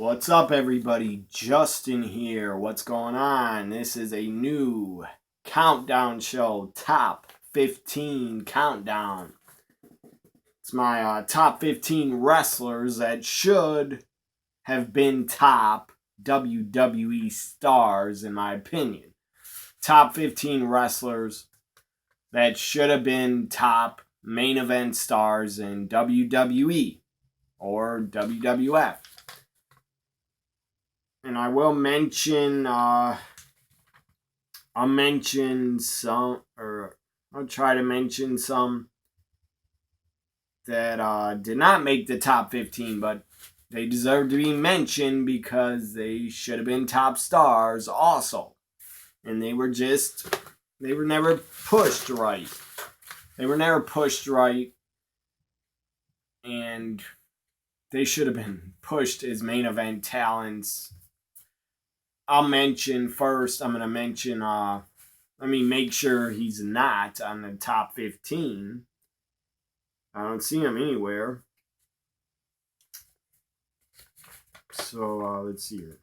What's up, everybody? Justin here. What's going on? This is a new countdown show, Top 15 Countdown. It's my top 15 wrestlers that should have been top WWE stars, in my opinion. Top 15 wrestlers that should have been top main event stars in WWE or WWF. And I will mention, I'll try to mention some that did not make the top 15, but they deserve to be mentioned because they should have been top stars also. And they were never pushed right. And they should have been pushed as main event talents. I'm going to mention, let me make sure he's not on the top 15. I don't see him anywhere. So, let's see here.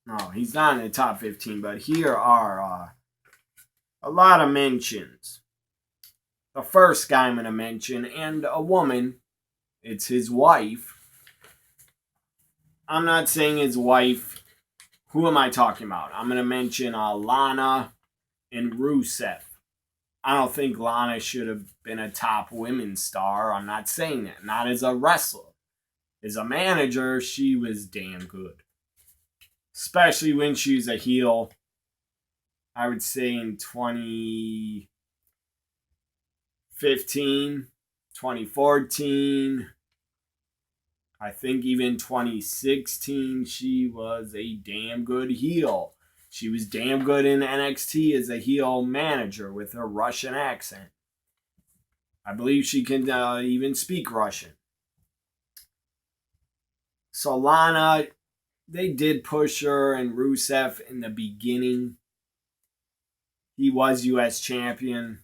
No, he's not in the top 15, but here are a lot of mentions. The first guy I'm going to mention, and a woman, it's his wife. I'm not saying his wife. Who am I talking about? I'm going to mention Lana and Rusev. I don't think Lana should have been a top women's star. I'm not saying that. Not as a wrestler. As a manager, she was damn good. Especially when she was a heel. I would say in 2015, 2014, I think even 2016, she was a damn good heel. She was damn good in NXT as a heel manager with her Russian accent. I believe she can even speak Russian. So Lana, they did push her, and Rusev in the beginning. He was U.S. champion.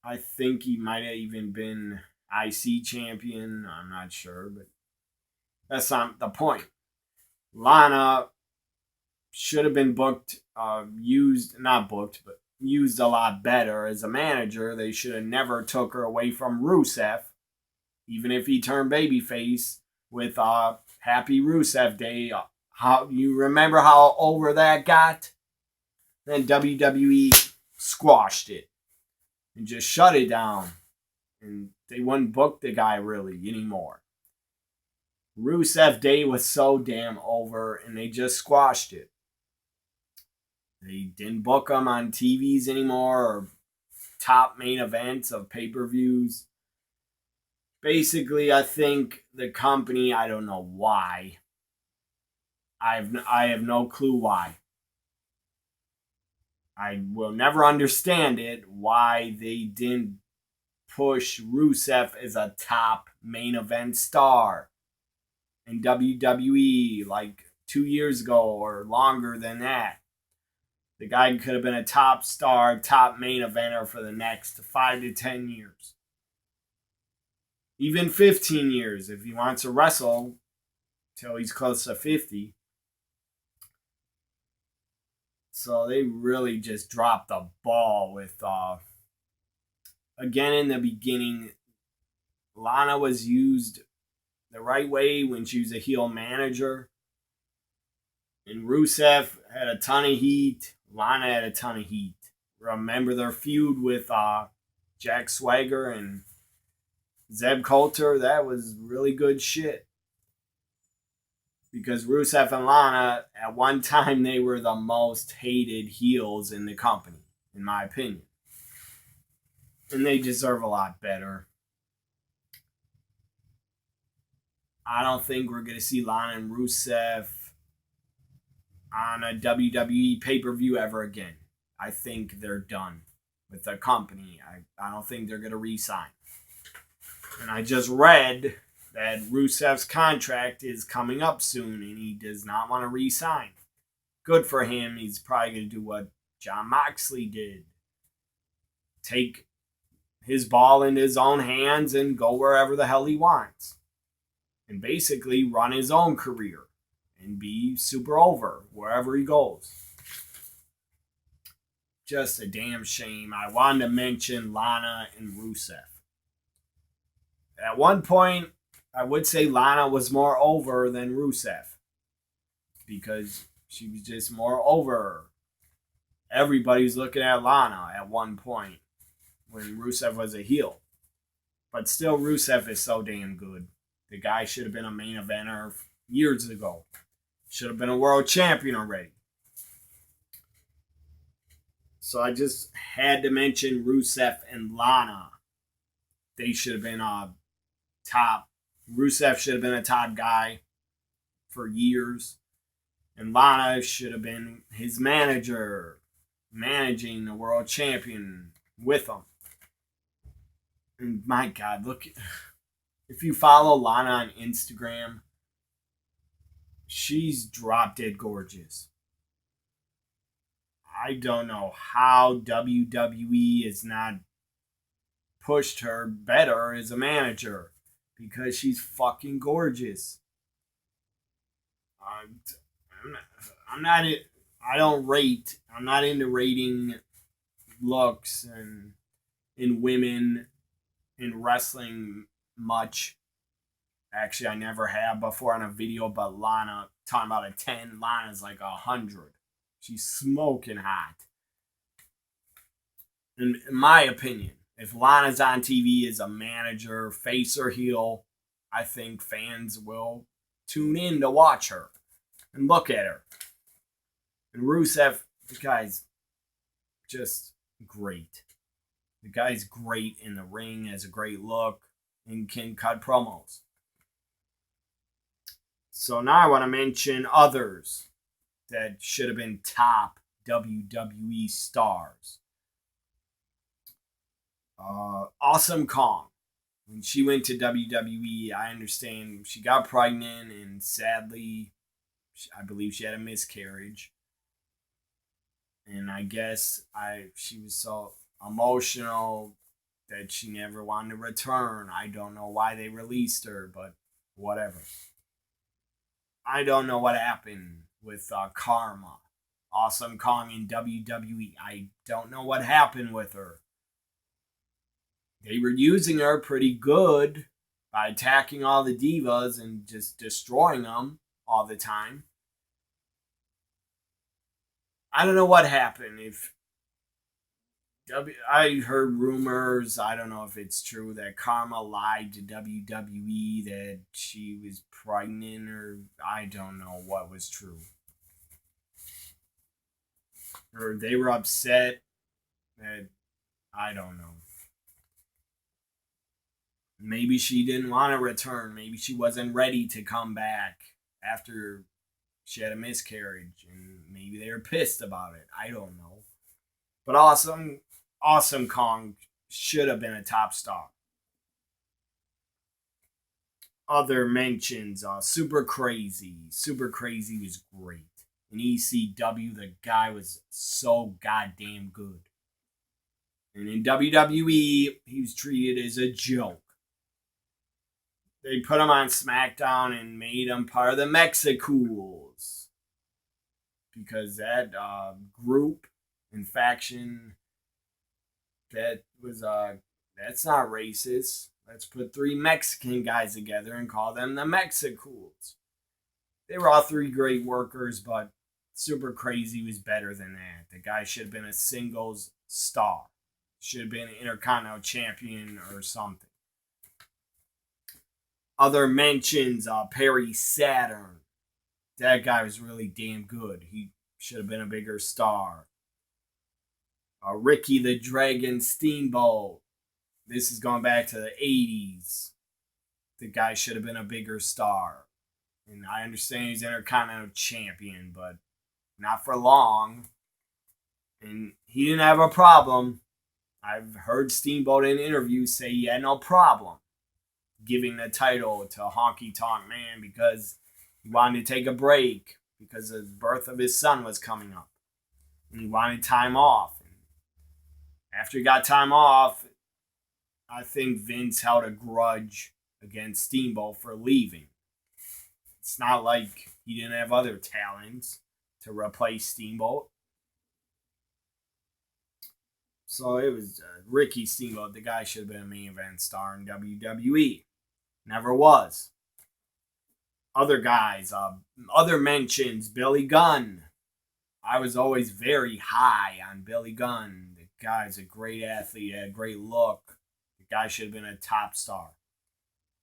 I think he might have even been IC champion. I'm not sure, but that's not the point. Lana should have been used a lot better as a manager. They should have never took her away from Rusev, even if he turned babyface with Happy Rusev Day. How you remember how over that got? Then WWE squashed it and just shut it down. And they wouldn't book the guy really anymore. Rusev Day was so damn over, and they just squashed it. They didn't book him on TVs anymore or top main events of pay-per-views. Basically, I think the company, I don't know why. I have no clue why. I will never understand it, why they didn't push Rusev as a top main event star in WWE like 2 years ago or longer than that. The guy could have been a top star, top main eventer for the next 5 to 10 years. Even 15 years if he wants to wrestle till he's close to 50. So they really just dropped the ball with, again in the beginning, Lana was used the right way when she was a heel manager. And Rusev had a ton of heat. Lana had a ton of heat. Remember their feud with Jack Swagger and Zeb Coulter? That was really good shit. Because Rusev and Lana, at one time, they were the most hated heels in the company, in my opinion. And they deserve a lot better. I don't think we're going to see Lana and Rusev on a WWE pay-per-view ever again. I think they're done with the company. I don't think they're going to re-sign. And I just read that Rusev's contract is coming up soon and he does not want to re-sign. Good for him. He's probably going to do what Jon Moxley did. Take his ball in his own hands and go wherever the hell he wants. And basically run his own career and be super over wherever he goes. Just a damn shame. I wanted to mention Lana and Rusev. At one point, I would say Lana was more over than Rusev because she was just more over. Everybody's looking at Lana at one point when Rusev was a heel. But still, Rusev is so damn good. The guy should have been a main eventer years ago. Should have been a world champion already. So I just had to mention Rusev and Lana. They should have been top. Rusev should have been a top guy for years. And Lana should have been his manager, managing the world champion with him. And my God, look, if you follow Lana on Instagram, she's drop dead gorgeous. I don't know how WWE has not pushed her better as a manager because she's fucking gorgeous. I'm not into rating looks and in women in wrestling much. Actually, I never have before on a video, but Lana, talking about a 10, Lana's like 100. She's smoking hot. In my opinion, if Lana's on TV as a manager, face or heel, I think fans will tune in to watch her and look at her. And Rusev, the guy's just great. The guy's great in the ring, has a great look, and can cut promos. So now I want to mention others that should have been top WWE stars. Awesome Kong. When she went to WWE, I understand she got pregnant and sadly, I believe she had a miscarriage. And I guess she was so emotional that she never wanted to return. I don't know why they released her, but whatever. I don't know what happened with Karma. Awesome Kong in WWE. I don't know what happened with her. They were using her pretty good by attacking all the divas and just destroying them all the time. I don't know what happened. I heard rumors, I don't know if it's true, that Karma lied to WWE that she was pregnant, or I don't know what was true. Or they were upset that, I don't know. Maybe she didn't want to return. Maybe she wasn't ready to come back after she had a miscarriage. And maybe they were pissed about it. I don't know. But Awesome Kong should have been a top star. Other mentions, Super Crazy. Super Crazy was great. In ECW, the guy was so goddamn good. And in WWE, he was treated as a joke. They put him on SmackDown and made him part of the Mexicools. Because that group and faction, that's not racist. Let's put 3 Mexican guys together and call them the Mexicools. They were all 3 great workers, but Super Crazy was better than that. The guy should have been a singles star. Should have been an Intercontinental Champion or something. Other mentions, Perry Saturn. That guy was really damn good. He should have been a bigger star. Ricky the Dragon Steamboat. This is going back to the 80s. The guy should have been a bigger star. And I understand he's Intercontinental Champion, but not for long. And he didn't have a problem. I've heard Steamboat in interviews say he had no problem giving the title to Honky Tonk Man because he wanted to take a break because the birth of his son was coming up. And he wanted time off. And after he got time off, I think Vince held a grudge against Steamboat for leaving. It's not like he didn't have other talents to replace Steamboat. So it was Ricky Steamboat. The guy should have been a main event star in WWE. Never was. Other guys, other mentions, Billy Gunn. I was always very high on Billy Gunn. The guy's a great athlete, had a great look. The guy should have been a top star.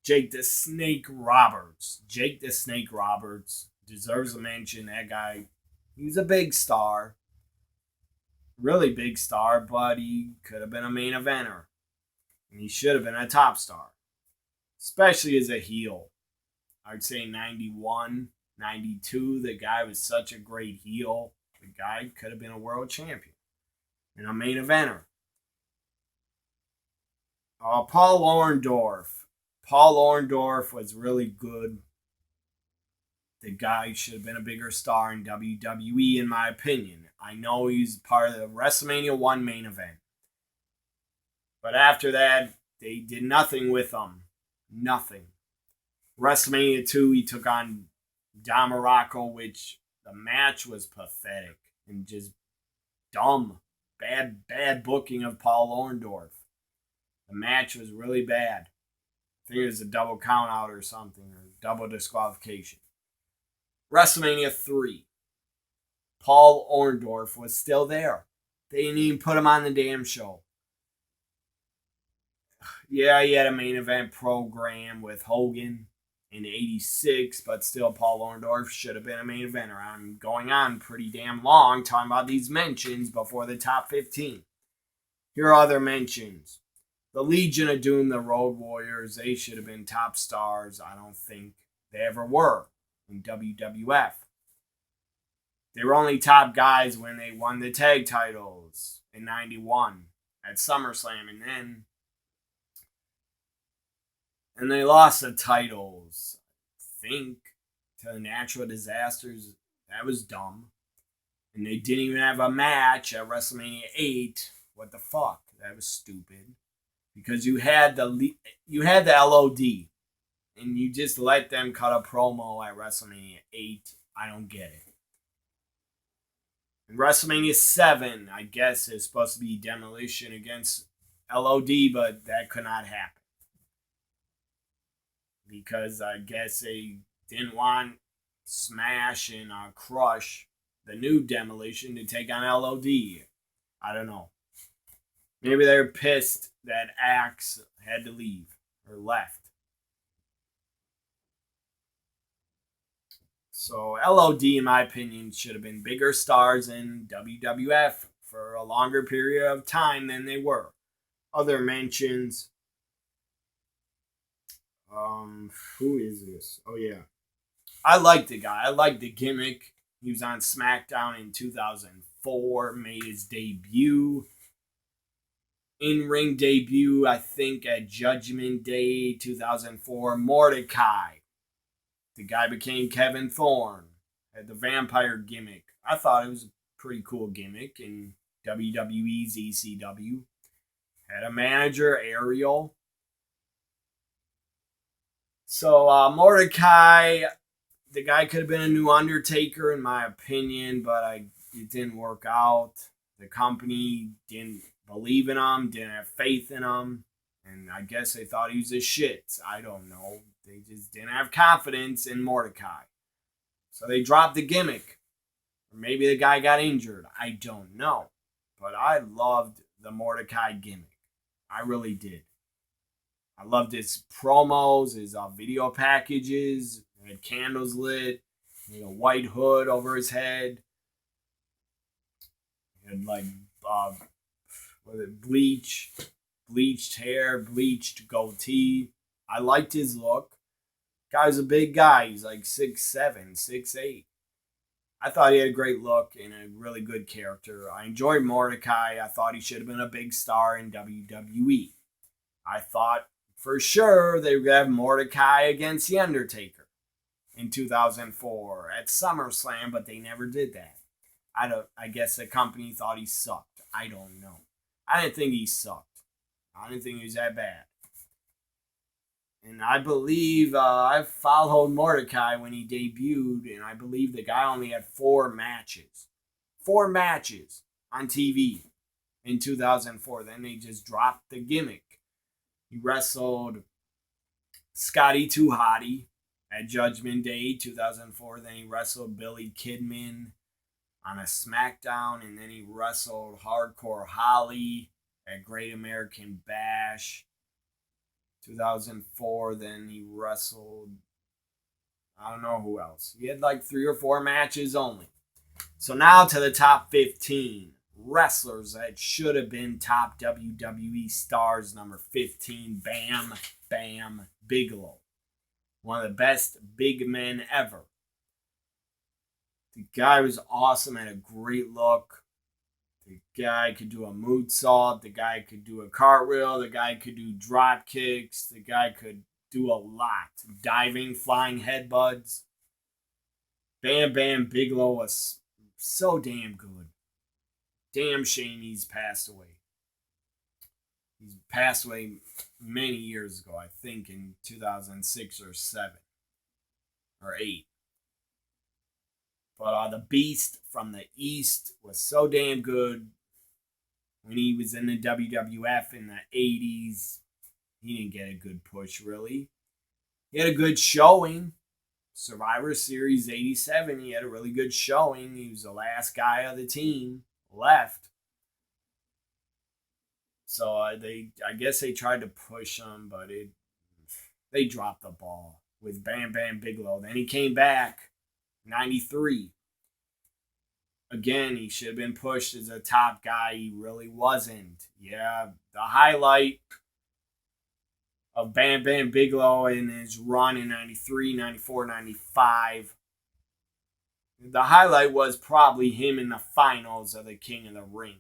Jake the Snake Roberts. Jake the Snake Roberts deserves a mention. That guy, he was a big star. Really big star, but he could have been a main eventer. And he should have been a top star. Especially as a heel. I'd say 91, 92, the guy was such a great heel. The guy could have been a world champion and a main eventer. Paul Orndorff. Paul Orndorff was really good. The guy should have been a bigger star in WWE, in my opinion. I know he's part of the WrestleMania 1 main event. But after that, they did nothing with him. Nothing. WrestleMania 2, he took on Don Morocco, which the match was pathetic and just dumb. Bad booking of Paul Orndorff. The match was really bad. I think it was a double count out or something, or double disqualification. WrestleMania 3. Paul Orndorff was still there. They didn't even put him on the damn show. Yeah, he had a main event program with Hogan in 86, but still Paul Orndorff should have been a main eventer. I'm going on pretty damn long talking about these mentions before the top 15. Here are other mentions. The Legion of Doom, the Road Warriors, they should have been top stars. I don't think they ever were in WWF. They were only top guys when they won the tag titles in 91 at SummerSlam, and they lost the titles, I think, to the Natural Disasters. That was dumb. And they didn't even have a match at WrestleMania 8. What the fuck? That was stupid. Because you had the LOD, and you just let them cut a promo at WrestleMania 8. I don't get it. And WrestleMania 7, I guess, is supposed to be Demolition against LOD, but that could not happen. Because I guess they didn't want Smash and Crush, the new Demolition, to take on LOD. I don't know. Maybe they're pissed that Axe had to leave or left. So LOD, in my opinion, should have been bigger stars in WWF for a longer period of time than they were. Other mentions. Who is this? Oh, yeah. I like the guy. I like the gimmick. He was on SmackDown in 2004, made his debut. In-ring debut, I think, at Judgment Day 2004. Mordecai. The guy became Kevin Thorne. Had the vampire gimmick. I thought it was a pretty cool gimmick in WWE's ECW. Had a manager, Ariel. So Mordecai, the guy could have been a new Undertaker in my opinion, but it didn't work out. The company didn't believe in him, didn't have faith in him, and I guess they thought he was a shit. I don't know. They just didn't have confidence in Mordecai. So they dropped the gimmick. Or maybe the guy got injured. I don't know. But I loved the Mordecai gimmick. I really did. I loved his promos, his video packages. He had candles lit. He had a white hood over his head. He had bleached hair, bleached goatee. I liked his look. Guy's a big guy. He's like 6'7", 6'8". I thought he had a great look and a really good character. I enjoyed Mordecai. I thought he should have been a big star in WWE. I thought for sure they would have Mordecai against The Undertaker in 2004 at SummerSlam, but they never did that. I guess the company thought he sucked. I don't know. I didn't think he sucked. I didn't think he was that bad. And I believe I followed Mordecai when he debuted, and I believe the guy only had 4 matches. 4 matches on TV in 2004. Then they just dropped the gimmick. He wrestled Scotty 2 Hottie at Judgment Day 2004. Then he wrestled Billy Kidman on a SmackDown. And then he wrestled Hardcore Holly at Great American Bash 2004. Then he wrestled, I don't know who else. He had like 3 or 4 matches only. So now to the top 15 wrestlers that should have been top WWE stars. Number 15, Bam Bam Bigelow. One of the best big men ever. The guy was awesome, had a great look. The guy could do a moonsault. The guy could do a cartwheel. The guy could do drop kicks. The guy could do a lot. Diving, flying headbutts. Bam Bam Bigelow was so damn good. Damn shame he's passed away. He's passed away many years ago, I think in 2006 or 7 or 8. But the Beast from the East was so damn good when he was in the WWF in the 80s. He didn't get a good push, really. He had a good showing. Survivor Series 87, he had a really good showing. He was the last guy of the team left. So I guess they tried to push him, but they dropped the ball with Bam Bam Bigelow. Then he came back, 93. Again, he should have been pushed as a top guy. He really wasn't. Yeah, the highlight of Bam Bam Bigelow in his run in 93, 94, 95. The highlight was probably him in the finals of the King of the Ring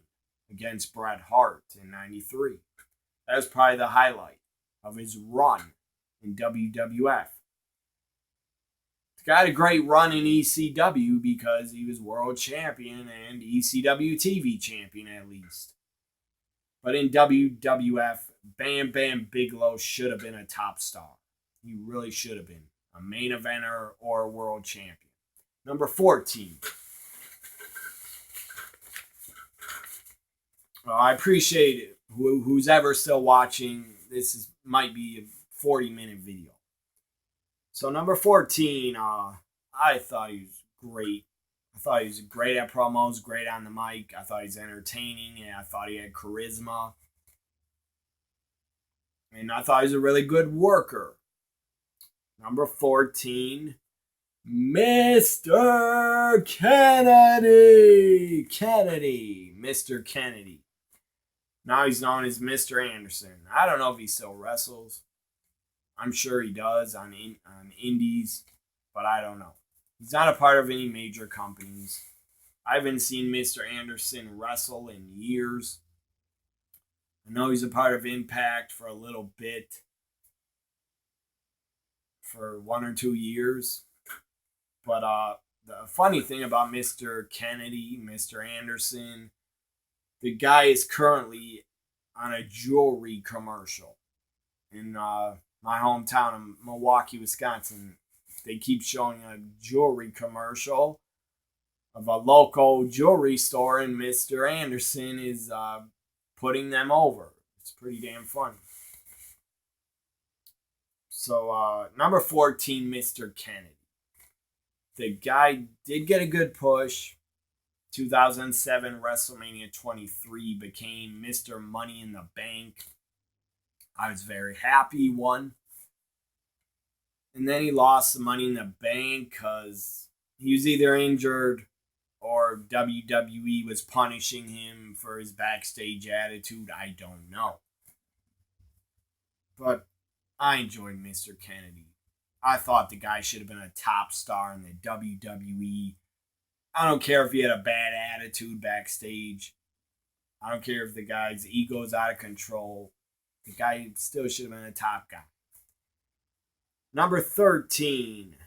against Bret Hart in 93. That was probably the highlight of his run in WWF. He got a great run in ECW because he was world champion and ECW TV champion at least. But in WWF, Bam Bam Bigelow should have been a top star. He really should have been a main eventer or a world champion. Number 14. I appreciate it. Who's ever still watching, might be a 40-minute video. So number 14, I thought he was great. I thought he was great at promos, great on the mic. I thought he was entertaining, and I thought he had charisma. And I thought he was a really good worker. Number 14, Mr. Kennedy. Mr. Kennedy. Now he's known as Mr. Anderson. I don't know if he still wrestles. I'm sure he does on indies, but I don't know. He's not a part of any major companies. I haven't seen Mr. Anderson wrestle in years. I know he's a part of Impact for a little bit, for 1 or 2 years. But the funny thing about Mr. Kennedy, Mr. Anderson, the guy is currently on a jewelry commercial in my hometown of Milwaukee, Wisconsin. They keep showing a jewelry commercial of a local jewelry store, and Mr. Anderson is putting them over. It's pretty damn funny. So, number 14, Mr. Kennedy. The guy did get a good push. 2007 WrestleMania 23 became Mr. Money in the Bank. I was very happy he won. And then he lost the Money in the Bank because he was either injured or WWE was punishing him for his backstage attitude. I don't know. But I enjoyed Mr. Kennedy. I thought the guy should have been a top star in the WWE. I don't care if he had a bad attitude backstage. I don't care if the guy's ego's out of control. The guy still should have been a top guy. Number 13.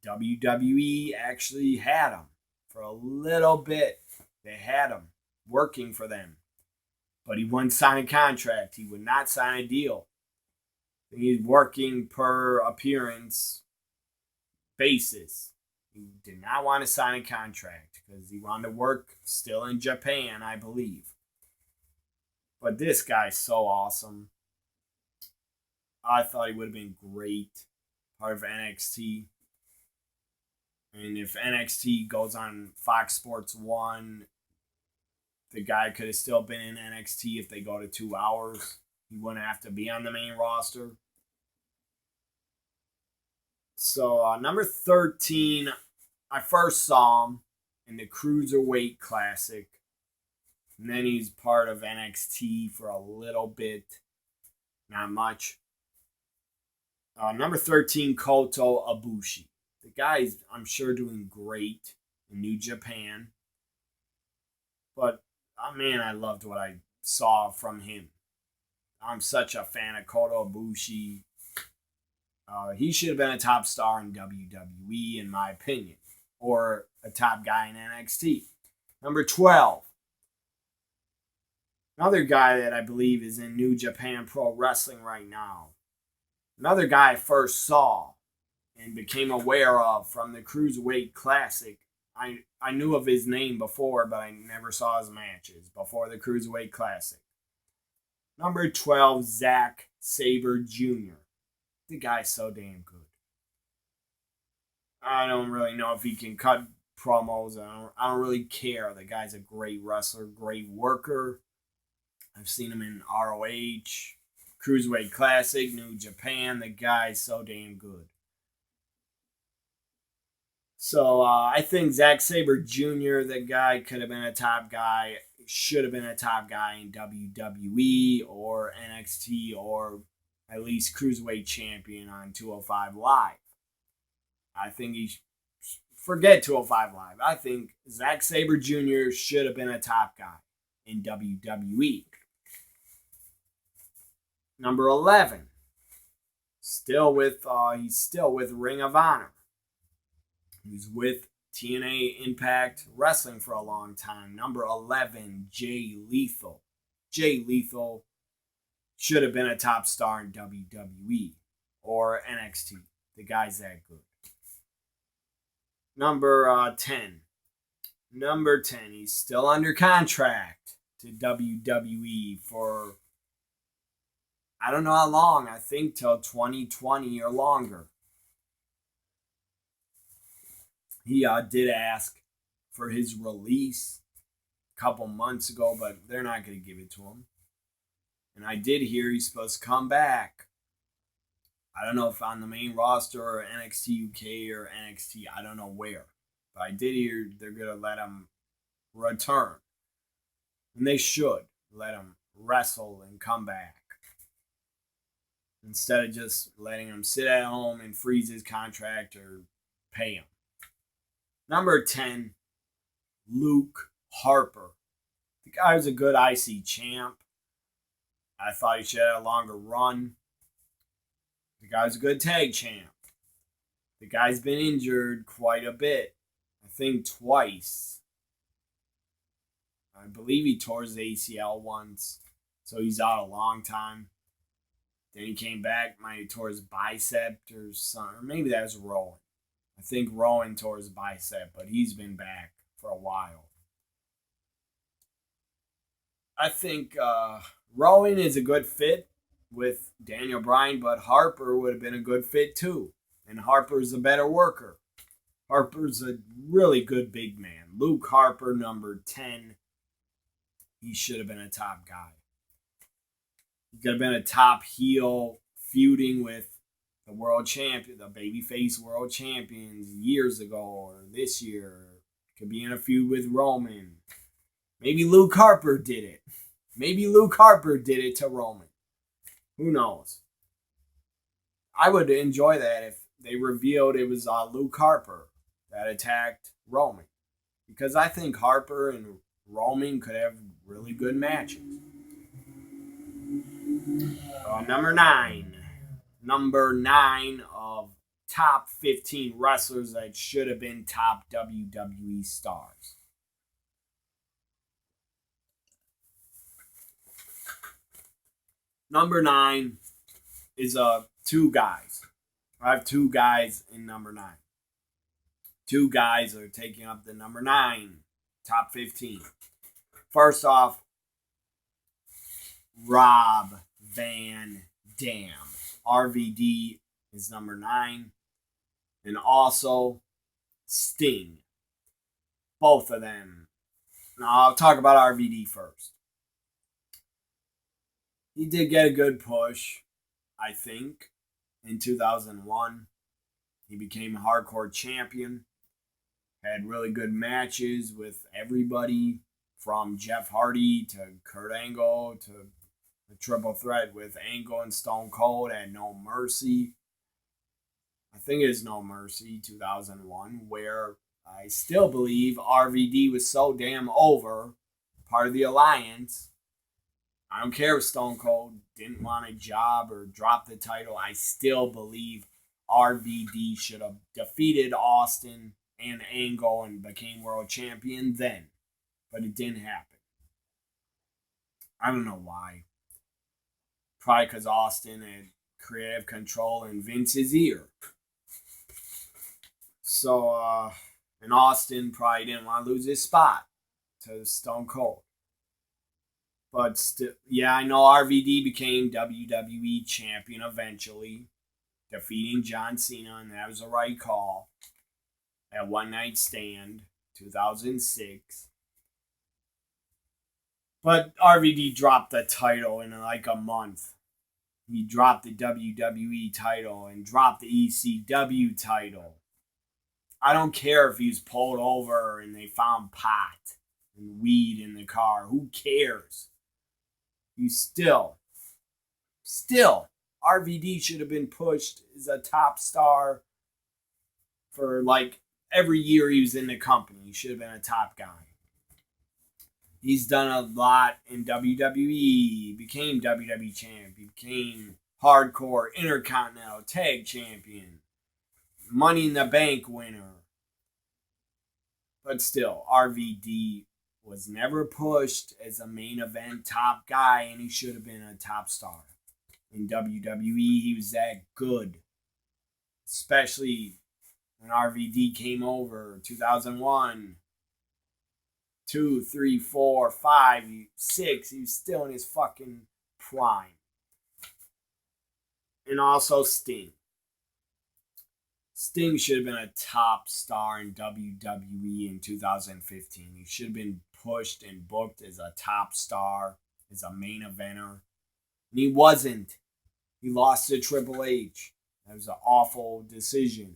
WWE actually had him for a little bit. They had him working for them. But he wouldn't sign a contract. He would not sign a deal. He's working per appearance basis. He did not want to sign a contract because he wanted to work still in Japan, I believe. But this guy's so awesome. I thought he would have been great, part of NXT. And if NXT goes on Fox Sports 1, the guy could have still been in NXT if they go to 2 hours. He wouldn't have to be on the main roster. So, number 13, I first saw him in the Cruiserweight Classic. And then he's part of NXT for a little bit. Not much. Number 13, Kota Ibushi. The guy's, I'm sure, doing great in New Japan. But, man, I loved what I saw from him. I'm such a fan of Kota Ibushi. He should have been a top star in WWE, in my opinion. Or a top guy in NXT. Number 12. Another guy that I believe is in New Japan Pro Wrestling right now. Another guy I first saw and became aware of from the Cruiserweight Classic. I knew of his name before, but I never saw his matches before the Cruiserweight Classic. Number 12, Zack Sabre Jr. The guy's so damn good. I don't really know if he can cut promos. I don't really care. The guy's a great wrestler, great worker. I've seen him in ROH, Cruiserweight Classic, New Japan. The guy's so damn good. So I think Zack Sabre Jr., the guy could have been a top guy, should have been a top guy in WWE or NXT or at least Cruiserweight Champion on 205 Live. I think forget 205 Live. I think Zack Sabre Jr. should have been a top guy in WWE. Number 11, he's still with Ring of Honor. He was with TNA Impact Wrestling for a long time. Number 11, Jay Lethal. Jay Lethal should have been a top star in WWE or NXT. The guy's that good. Number 10. Number 10, he's still under contract to WWE for, I don't know how long. I think till 2020 or longer. He did ask for his release a couple months ago, but they're not going to give it to him. And I did hear he's supposed to come back. I don't know if on the main roster or NXT UK or NXT, I don't know where. But I did hear they're going to let him return. And they should let him wrestle and come back. Instead of just letting him sit at home and freeze his contract or pay him. Number 10, Luke Harper. The guy was a good IC champ. I thought he should have a longer run. The guy's a good tag champ. The guy's been injured quite a bit. I think twice. I believe he tore his ACL once. So he's out a long time. Then he came back, might have tore his bicep or something. Or maybe that was Rowan. I think Rowan tore his bicep, but he's been back for a while. I think Rowan is a good fit with Daniel Bryan, but Harper would have been a good fit too. And Harper's a better worker. Harper's a really good big man. Luke Harper, number 10. He should have been a top guy. He could have been a top heel feuding with the world champion, the babyface world champions years ago or this year. Could be in a feud with Roman. Maybe Luke Harper did it. Maybe Luke Harper did it to Roman. Who knows? I would enjoy that if they revealed it was Luke Harper that attacked Roman. Because I think Harper and Roman could have really good matches. Number 9. Number 9 of top 15 wrestlers that should have been top WWE stars. Number 9 is two guys. I have two guys in number 9. Two guys are taking up the number 9, top 15. First off, Rob Van Dam. RVD is number 9. And also Sting. Both of them. Now, I'll talk about RVD first. He did get a good push, I think, in 2001. He became a hardcore champion. Had really good matches with everybody from Jeff Hardy to Kurt Angle to the triple threat with Angle and Stone Cold at No Mercy. I think it is No Mercy 2001, where I still believe RVD was so damn over, part of the Alliance. I don't care if Stone Cold didn't want a job or dropped the title. I still believe RVD should have defeated Austin and Angle and became world champion then. But it didn't happen. I don't know why. Probably because Austin had creative control in Vince's ear. So, and Austin probably didn't want to lose his spot to Stone Cold. But still, yeah, I know RVD became WWE champion eventually, defeating John Cena, and that was the right call at One Night Stand, 2006. But RVD dropped the title in like a month. He dropped the WWE title and dropped the ECW title. I don't care if he was pulled over and they found pot and weed in the car. Who cares? You still, RVD should have been pushed as a top star for like every year he was in the company. He should have been a top guy. He's done a lot in WWE, became WWE champ, became hardcore intercontinental tag champion, Money in the Bank winner. But still, RVD was never pushed as a main event top guy, and he should have been a top star. In WWE, he was that good. Especially when RVD came over, 2001, 2, 3, 4, 5, 6. He was still in his fucking prime. And also Sting. Sting should have been a top star in WWE in 2015. He should have been pushed and booked as a top star, as a main eventer. And he wasn't. He lost to Triple H. That was an awful decision.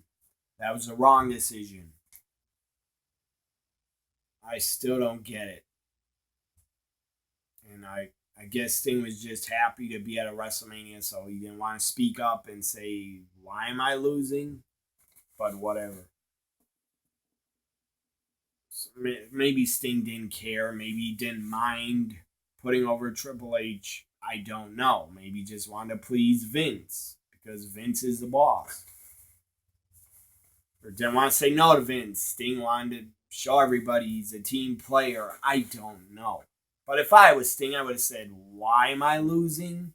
That was the wrong decision. I still don't get it. And I guess Sting was just happy to be at a WrestleMania, so he didn't want to speak up and say, why am I losing? But whatever. Maybe Sting didn't care. Maybe he didn't mind putting over Triple H. I don't know. Maybe he just wanted to please Vince because Vince is the boss. Or didn't want to say no to Vince. Sting wanted to show everybody he's a team player. I don't know. But if I was Sting, I would have said, why am I losing?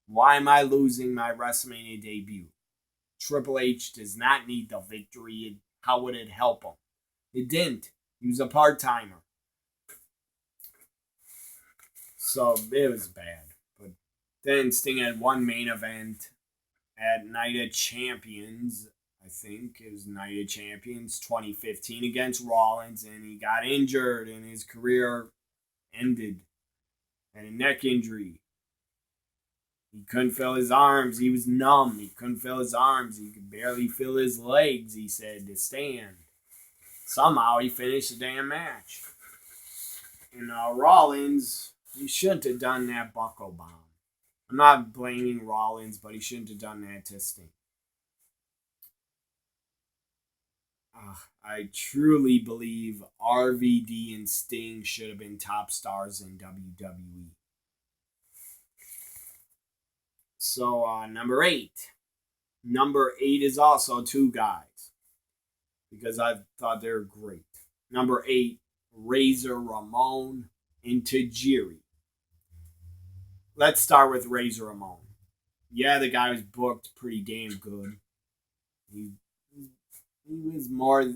Why am I losing my WrestleMania debut? Triple H does not need the victory. How would it help him? It didn't. He was a part-timer. So it was bad. But then Sting had one main event at Night of Champions. I think it was Night of Champions 2015 against Rollins, and he got injured and his career ended. And a neck injury. He couldn't feel his arms. He was numb. He couldn't feel his arms. He could barely feel his legs, he said, to stand. Somehow he finished the damn match. And Rollins, he shouldn't have done that buckle bomb. I'm not blaming Rollins, but he shouldn't have done that to Sting. I truly believe RVD and Sting should have been top stars in WWE. So, number 8. Number 8 is also two guys. Because I thought they were great. Number 8, Razor Ramon and Tajiri. Let's start with Razor Ramon. Yeah, the guy was booked pretty damn good. He he was more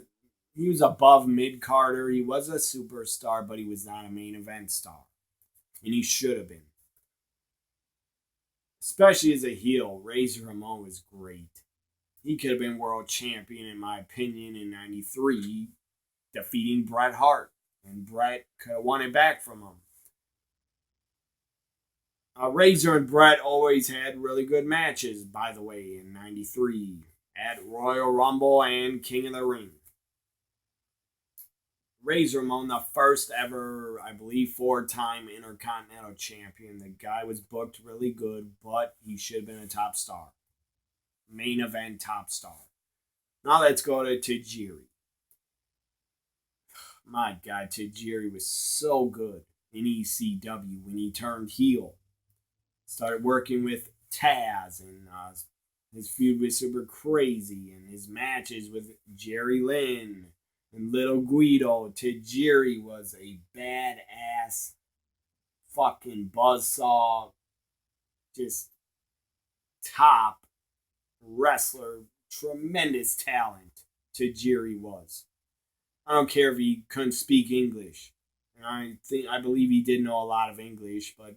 he was above mid Carter. He was a superstar, but he was not a main event star, and he should have been. Especially as a heel, Razor Ramon was great. He could have been world champion, in my opinion, in '93, defeating Bret Hart, and Bret could have won it back from him. Razor and Bret always had really good matches, by the way, in '93 at Royal Rumble and King of the Ring. Razor Ramon, the first ever, I believe, four-time Intercontinental Champion. The guy was booked really good, but he should have been a top star. Main event top star. Now let's go to Tajiri. My God, Tajiri was so good in ECW when he turned heel. Started working with Taz, and his feud was super crazy, and his matches with Jerry Lynn and Little Guido. Tajiri was a badass fucking buzzsaw, just top wrestler, tremendous talent. Tajiri was. I don't care if he couldn't speak English. And I believe he did know a lot of English, but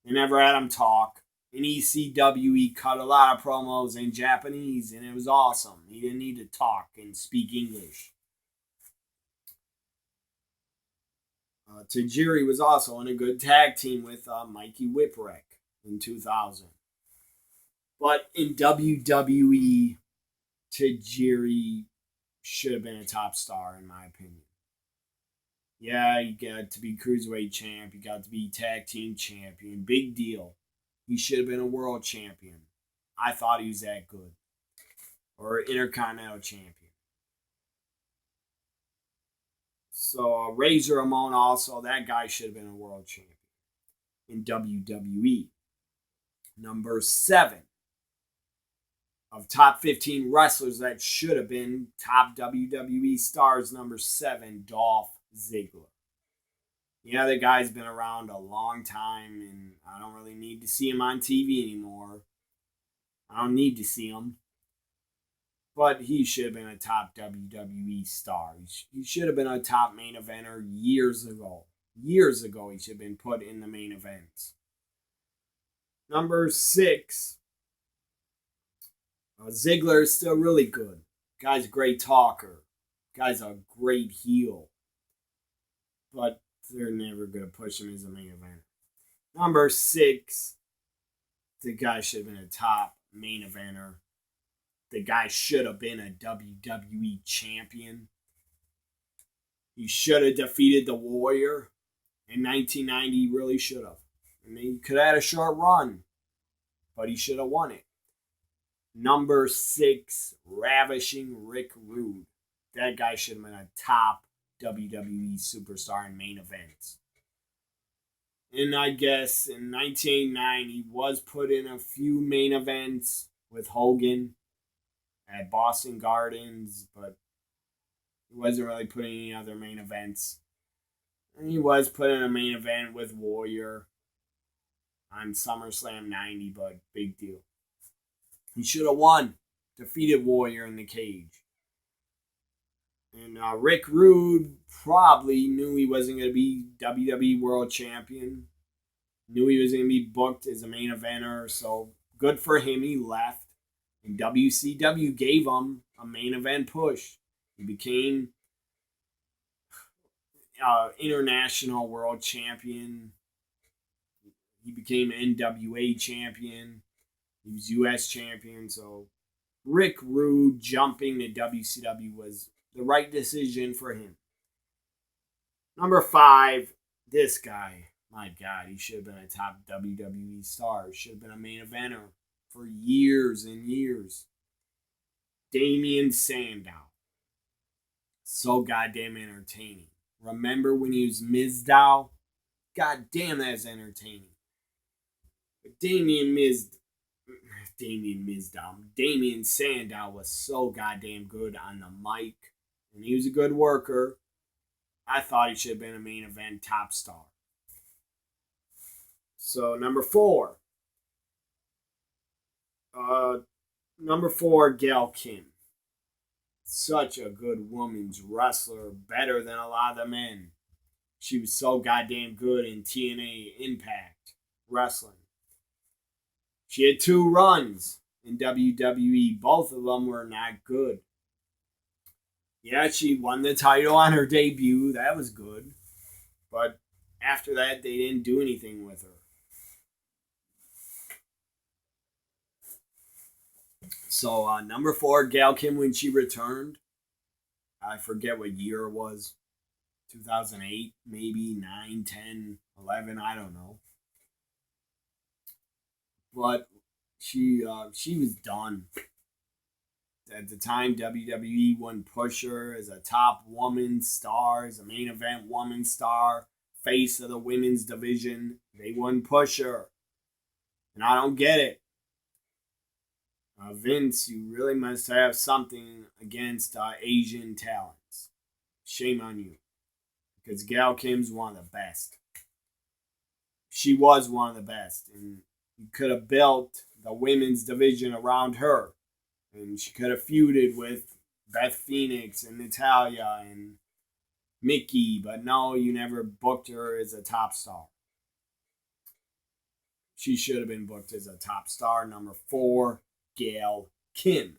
they never had him talk. In ECW, he cut a lot of promos in Japanese, and it was awesome. He didn't need to talk and speak English. Tajiri was also in a good tag team with Mikey Whipwreck in 2000. But in WWE, Tajiri should have been a top star, in my opinion. Yeah, you got to be Cruiserweight champ. You got to be tag team champion. Big deal. He should have been a world champion. I thought he was that good. Or Intercontinental champion. So Razor Ramon also, that guy should have been a world champion in WWE. Number 7 of top 15 wrestlers that should have been top WWE stars. Number 7, Dolph Ziggler. Yeah, the guy's been around a long time, and I don't really need to see him on TV anymore. I don't need to see him. But he should have been a top WWE star. He should have been a top main eventer years ago. Years ago, he should have been put in the main events. Number 6, Ziggler is still really good. Guy's a great talker. Guy's a great heel. But they're never going to push him as a main event. Number 6, the guy should have been a top main eventer. The guy should have been a WWE champion. He should have defeated the Warrior. In 1990, he really should have. I mean, he could have had a short run, but he should have won it. Number 6, Ravishing Rick Rude. That guy should have been a top WWE superstar in main events. And I guess in 1990, he was put in a few main events with Hogan at Boston Gardens, but he wasn't really put in any other main events. And he was put in a main event with Warrior on SummerSlam 90, but big deal. He should have won. Defeated Warrior in the cage. And Rick Rude probably knew he wasn't going to be WWE World Champion. Knew he was going to be booked as a main eventer, so good for him. He left. And WCW gave him a main event push. He became international world champion. He became NWA champion. He was US champion. So Rick Rude jumping to WCW was the right decision for him. Number 5, this guy. My God, he should have been a top WWE star. He should have been a main eventer for years and years. Damien Sandow. So goddamn entertaining. Remember when he was Mizdow? God damn, that's entertaining. But Damien Sandow was so goddamn good on the mic. And he was a good worker. I thought he should have been a main event top star. So, number 4. Uh, Number 4, Gail Kim. Such a good woman's wrestler, better than a lot of the men. She was so goddamn good in TNA Impact Wrestling. She had 2 runs in WWE. Both of them were not good. Yeah, she won the title on her debut. That was good. But after that, they didn't do anything with her. So, number 4, Gail Kim, when she returned, I forget what year it was. 2008, maybe 9, 10, 11, I don't know. But she was done. At the time, WWE wouldn't push her as a top woman star, as a main event woman star, face of the women's division. They wouldn't push her. And I don't get it. Vince, you really must have something against Asian talents. Shame on you. Because Gail Kim's one of the best. She was one of the best. And you could have built the women's division around her. And she could have feuded with Beth Phoenix and Natalia and Mickey. But no, you never booked her as a top star. She should have been booked as a top star. Number 4, Gail Kim.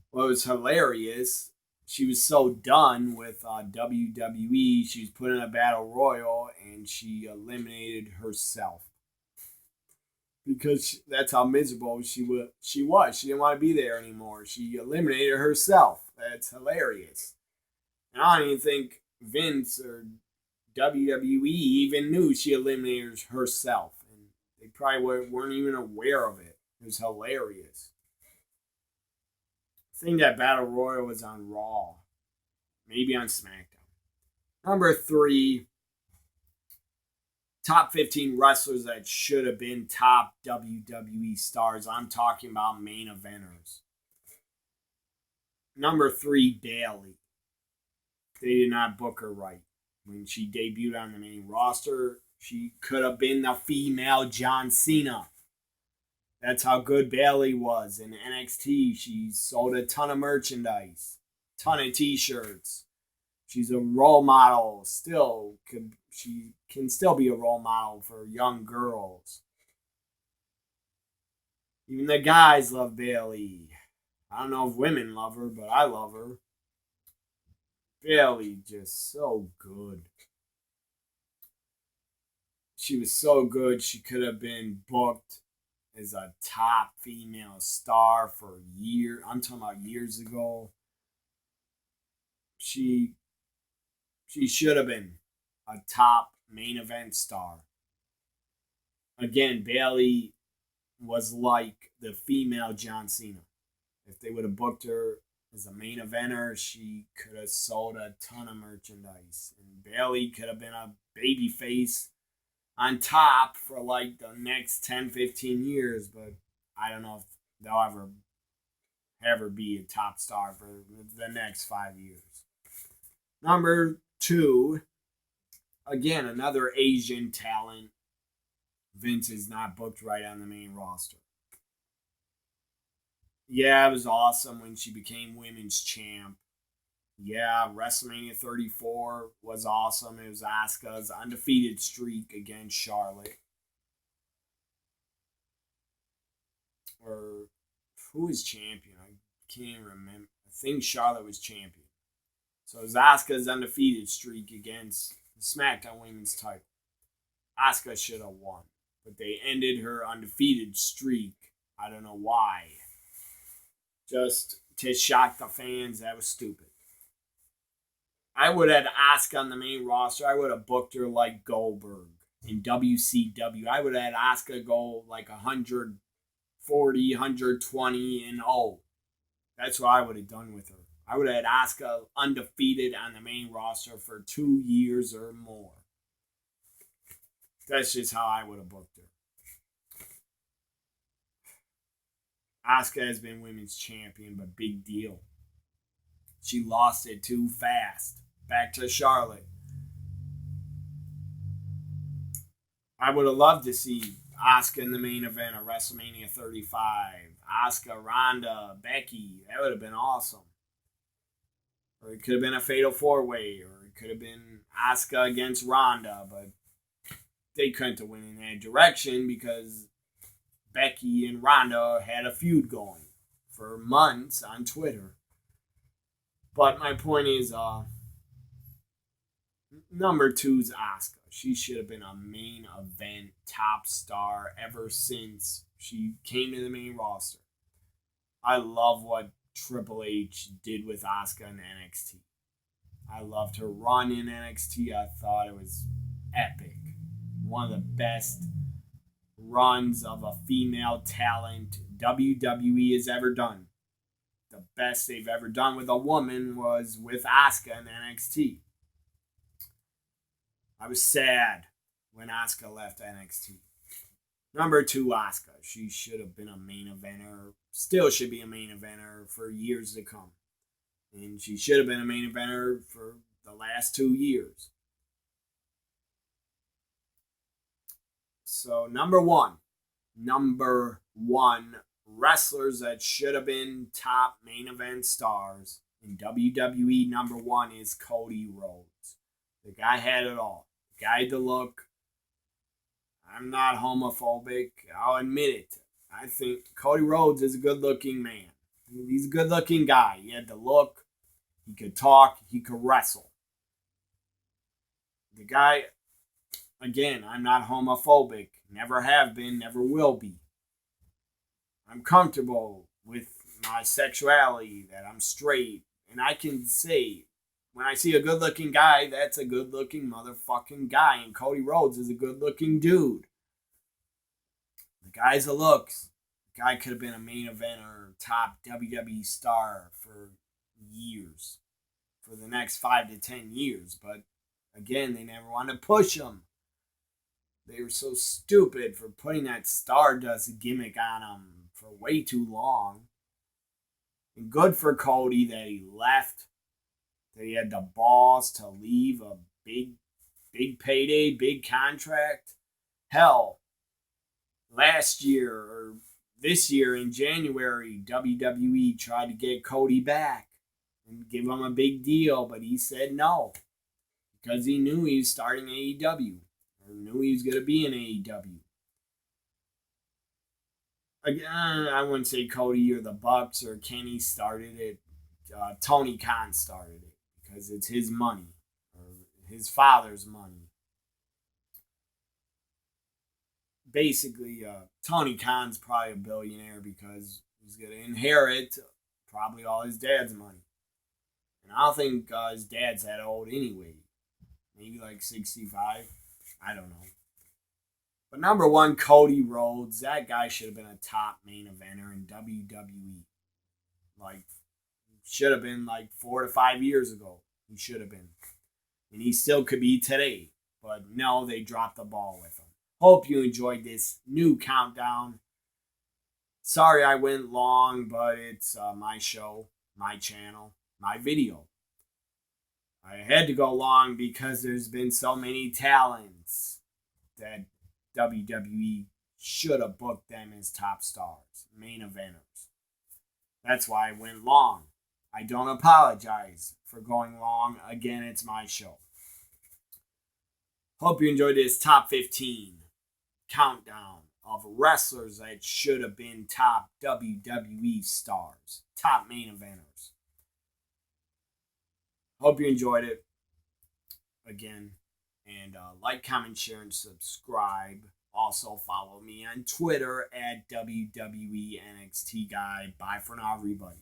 What was hilarious, she was so done with WWE, she was put in a battle royal and she eliminated herself. Because that's how miserable she was. She didn't want to be there anymore. She eliminated herself. That's hilarious. And I don't even think Vince or WWE even knew she eliminated herself. And they probably weren't even aware of it. It was hilarious. I think that Battle Royal was on Raw. Maybe on SmackDown. Number 3, top 15 wrestlers that should have been top WWE stars. I'm talking about main eventers. Number 3, Bayley. They did not book her right. When she debuted on the main roster, she could have been the female John Cena. That's how good Bayley was in NXT. She sold a ton of merchandise, ton of t-shirts. She's a role model still. She can still be a role model for young girls. Even the guys love Bayley. I don't know if women love her, but I love her. Bayley just so good. She was so good, she could have been booked as a top female star for years. I'm talking about years ago. She should have been a top main event star. Again, Bayley was like the female John Cena. If they would have booked her as a main eventer, she could have sold a ton of merchandise. And Bayley could have been a baby face on top for like the next 10, 15 years. But I don't know if they'll ever be a top star for the next 5 years. Number 2, again, another Asian talent. Vince is not booked right on the main roster. Yeah, it was awesome when she became women's champ. Yeah, WrestleMania 34 was awesome. It was Asuka's undefeated streak against Charlotte. Or who was champion? I can't even remember. I think Charlotte was champion. So it was Asuka's undefeated streak against the SmackDown Women's title. Asuka should have won, but they ended her undefeated streak. I don't know why. Just to shock the fans, that was stupid. I would have had Asuka on the main roster. I would have booked her like Goldberg in WCW. I would have had Asuka go like 140, 120 and 0. That's what I would have done with her. I would have had Asuka undefeated on the main roster for 2 years or more. That's just how I would have booked her. Asuka has been women's champion, but big deal. She lost it too fast. Back to Charlotte. I would have loved to see Asuka in the main event of WrestleMania 35. Asuka, Ronda, Becky. That would have been awesome. Or it could have been a fatal four-way. Or it could have been Asuka against Ronda. But they couldn't have went in that direction because Becky and Ronda had a feud going for months on Twitter. But my point is, number 2 is Asuka. She should have been a main event top star ever since she came to the main roster. I love what Triple H did with Asuka in NXT. I loved her run in NXT. I thought it was epic. One of the best runs of a female talent WWE has ever done. The best they've ever done with a woman was with Asuka in NXT. I was sad when Asuka left NXT. Number 2, Asuka. She should have been a main eventer. Still should be a main eventer for years to come. And she should have been a main eventer for the last 2 years. So, number one wrestlers that should have been top main event stars in WWE. Number 1 is Cody Rhodes. The guy had it all. The guy had the look. I'm not homophobic. I'll admit it. I think Cody Rhodes is a good-looking man. He's a good-looking guy. He had the look. He could talk. He could wrestle. The guy, again, I'm not homophobic. Never have been, never will be. I'm comfortable with my sexuality, that I'm straight. And I can say, when I see a good-looking guy, that's a good-looking motherfucking guy. And Cody Rhodes is a good-looking dude. The guy's a looks. The guy could have been a main event or top WWE star for years. For the next 5 to 10 years. But, again, they never wanted to push him. They were so stupid for putting that Stardust gimmick on him for way too long. And good for Cody that he left. That he had the balls to leave a big payday, big contract. Hell, last year or this year in January, WWE tried to get Cody back and give him a big deal, but he said no. Because he knew he was starting AEW. Or knew he was going to be in AEW. Again, I wouldn't say Cody or the Bucks or Kenny started it. Tony Khan started it. Because it's his money. Or his father's money. Basically, Tony Khan's probably a billionaire because he's going to inherit probably all his dad's money. And I don't think his dad's that old anyway. Maybe like 65. I don't know. But number 1, Cody Rhodes. That guy should have been a top main eventer in WWE. Like, should have been like 4 to 5 years ago. He should have been. And he still could be today. But no, they dropped the ball with him. Hope you enjoyed this new countdown. Sorry I went long, but it's my show, my channel, my video. I had to go long because there's been so many talents that WWE should have booked them as top stars, main eventers. That's why I went long. I don't apologize for going long. Again, it's my show. Hope you enjoyed this top 15 countdown of wrestlers that should have been top WWE stars, top main eventers. Hope you enjoyed it. Again, and like, comment, share, and subscribe. Also follow me on Twitter at WWE NXT Guy. Bye for now, everybody.